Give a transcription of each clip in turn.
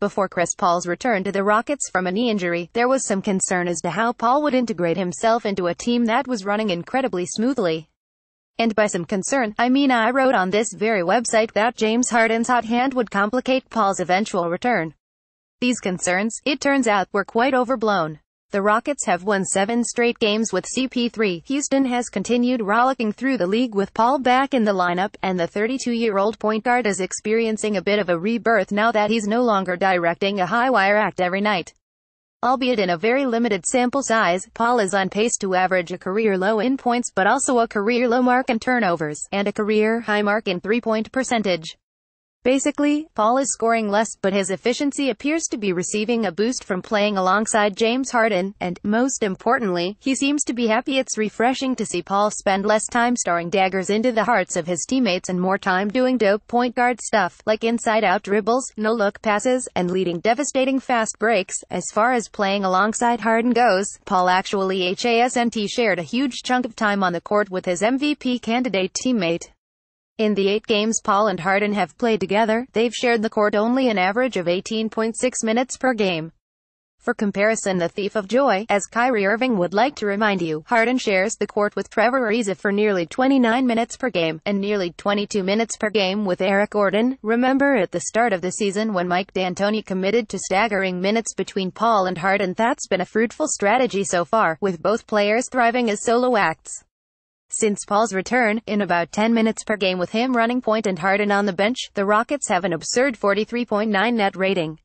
Before Chris Paul's return to the Rockets from a knee injury, there was some concern as to how Paul would integrate himself into a team that was running incredibly smoothly. And by some concern, I mean I wrote on this very website that James Harden's hot hand would complicate Paul's eventual return. These concerns, it turns out, were quite overblown. The Rockets have won 7 straight games with CP3. Houston has continued rollicking through the league with Paul back in the lineup, and the 32-year-old point guard is experiencing a bit of a rebirth now that he's no longer directing a high-wire act every night. Albeit in a very limited sample size, Paul is on pace to average a career low in points but also a career low mark in turnovers, and a career high mark in three-point percentage. Basically, Paul is scoring less, but his efficiency appears to be receiving a boost from playing alongside James Harden, and, most importantly, he seems to be happy. It's refreshing to see Paul spend less time staring daggers into the hearts of his teammates and more time doing dope point guard stuff, like inside-out dribbles, no-look passes, and leading devastating fast breaks. As far as playing alongside Harden goes, Paul actually hasn't shared a huge chunk of time on the court with his MVP candidate teammate. In the 8 games Paul and Harden have played together, they've shared the court only an average of 18.6 minutes per game. For comparison, the thief of joy, as Kyrie Irving would like to remind you, Harden shares the court with Trevor Ariza for nearly 29 minutes per game, and nearly 22 minutes per game with Eric Gordon. Remember at the start of the season when Mike D'Antoni committed to staggering minutes between Paul and Harden? That's been a fruitful strategy so far, with both players thriving as solo acts. Since Paul's return, in about 10 minutes per game with him running point and Harden on the bench, the Rockets have an absurd 43.9 net rating.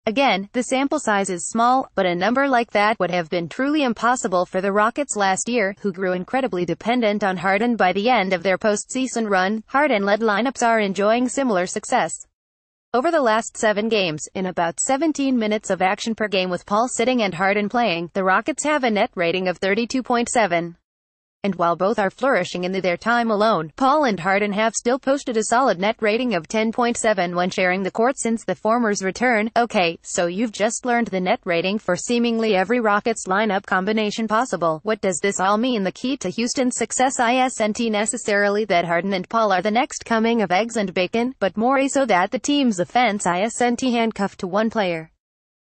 Again, the sample size is small, but a number like that would have been truly impossible for the Rockets last year, who grew incredibly dependent on Harden by the end of their postseason run. Harden-led lineups are enjoying similar success. Over the last 7 games, in about 17 minutes of action per game with Paul sitting and Harden playing, the Rockets have a net rating of 32.7. And while both are flourishing in their time alone, Paul and Harden have still posted a solid net rating of 10.7 when sharing the court since the former's return. Okay, so you've just learned the net rating for seemingly every Rockets lineup combination possible. What does this all mean? The key to Houston's success isn't necessarily that Harden and Paul are the next coming of eggs and bacon, but more so that the team's offense isn't handcuffed to one player.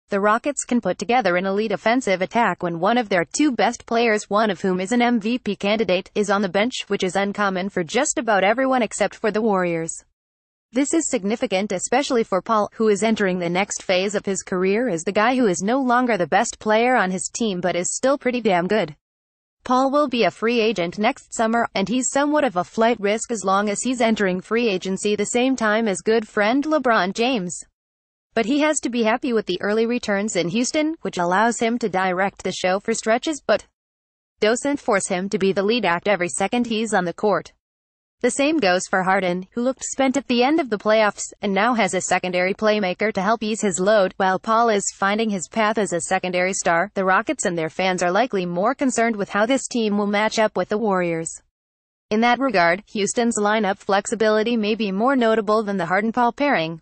The Rockets can put together an elite offensive attack when one of their 2 best players, one of whom is an MVP candidate, is on the bench, which is uncommon for just about everyone except for the Warriors. This is significant especially for Paul, who is entering the next phase of his career as the guy who is no longer the best player on his team but is still pretty damn good. Paul will be a free agent next summer, and he's somewhat of a flight risk as long as he's entering free agency the same time as good friend LeBron James. But he has to be happy with the early returns in Houston, which allows him to direct the show for stretches, but doesn't force him to be the lead act every second he's on the court. The same goes for Harden, who looked spent at the end of the playoffs, and now has a secondary playmaker to help ease his load. While Paul is finding his path as a secondary star, the Rockets and their fans are likely more concerned with how this team will match up with the Warriors. In that regard, Houston's lineup flexibility may be more notable than the Harden-Paul pairing.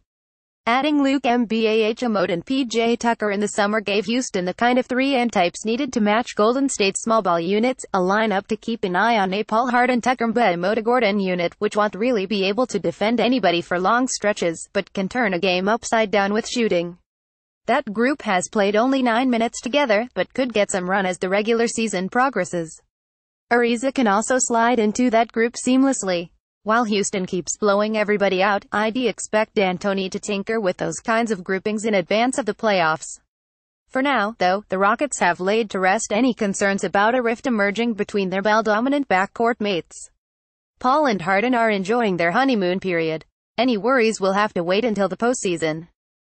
Adding Luke Mbahamo and PJ Tucker in the summer gave Houston the kind of 3-and types needed to match Golden State's small ball units, a lineup to keep an eye on. A Paul Harden Tucker Mbahamo Gordon unit, which won't really be able to defend anybody for long stretches, but can turn a game upside down with shooting. That group has played only 9 minutes together, but could get some run as the regular season progresses. Ariza can also slide into that group seamlessly. While Houston keeps blowing everybody out, I'd expect D'Antoni to tinker with those kinds of groupings in advance of the playoffs. For now, though, the Rockets have laid to rest any concerns about a rift emerging between their ball-dominant backcourt mates. Paul and Harden are enjoying their honeymoon period. Any worries will have to wait until the postseason.